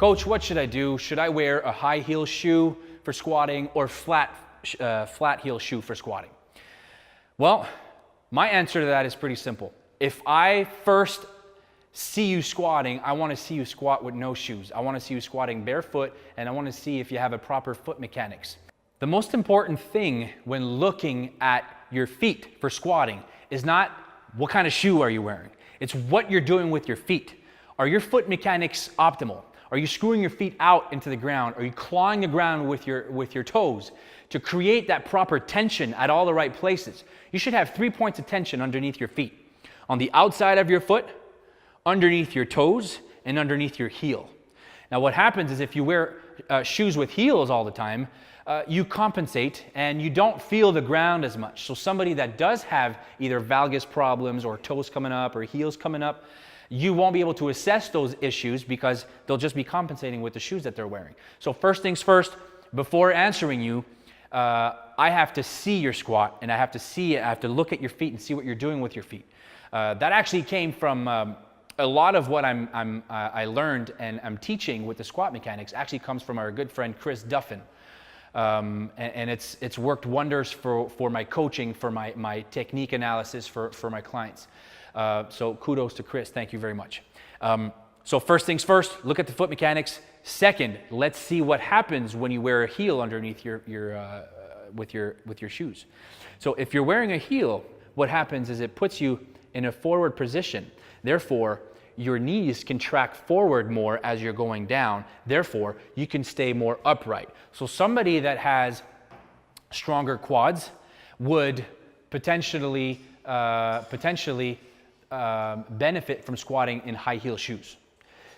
Coach, what should I do? Should I wear a high heel shoe for squatting or flat heel shoe for squatting? Well, my answer to that is pretty simple. If I first see you squatting, I want to see you squat with no shoes. I want to see you squatting barefoot, and I want to see if you have a proper foot mechanics. The most important thing when looking at your feet for squatting is not what kind of shoe are you wearing. It's what you're doing with your feet. Are your foot mechanics optimal? Are you screwing your feet out into the ground? Are you clawing the ground with your toes to create that proper tension at all the right places? You should have 3 points of tension underneath your feet. On the outside of your foot, underneath your toes, and underneath your heel. Now what happens is if you wear shoes with heels all the time, you compensate and you don't feel the ground as much. So somebody that does have either valgus problems or toes coming up or heels coming up, you won't be able to assess those issues because they'll just be compensating with the shoes that they're wearing. So first things first, before answering you, I have to see your squat, and I have to look at your feet and see what you're doing with your feet. That actually came from a lot of what I learned and I'm teaching with the squat mechanics actually comes from our good friend Chris Duffin. And it's worked wonders for my coaching, for my technique analysis for my clients. So kudos to Chris, thank you very much. So first things first, look at the foot mechanics. Second, let's see what happens when you wear a heel underneath with your shoes. So if you're wearing a heel, what happens is it puts you in a forward position. Therefore, your knees can track forward more as you're going down. Therefore, you can stay more upright. So somebody that has stronger quads would potentially benefit from squatting in high heel shoes.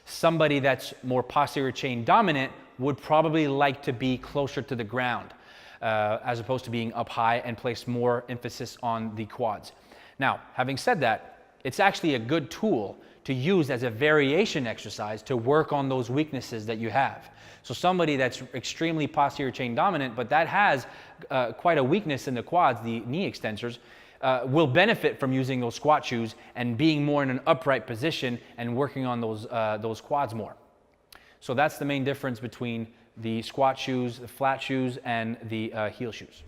Somebody that's more posterior chain dominant would probably like to be closer to the ground as opposed to being up high and place more emphasis on the quads. Now, having said that, it's actually a good tool to use as a variation exercise to work on those weaknesses that you have. So somebody that's extremely posterior chain dominant, but that has quite a weakness in the quads, the knee extensors, will benefit from using those squat shoes and being more in an upright position and working on those quads more. So that's the main difference between the squat shoes, the flat shoes, and the heel shoes.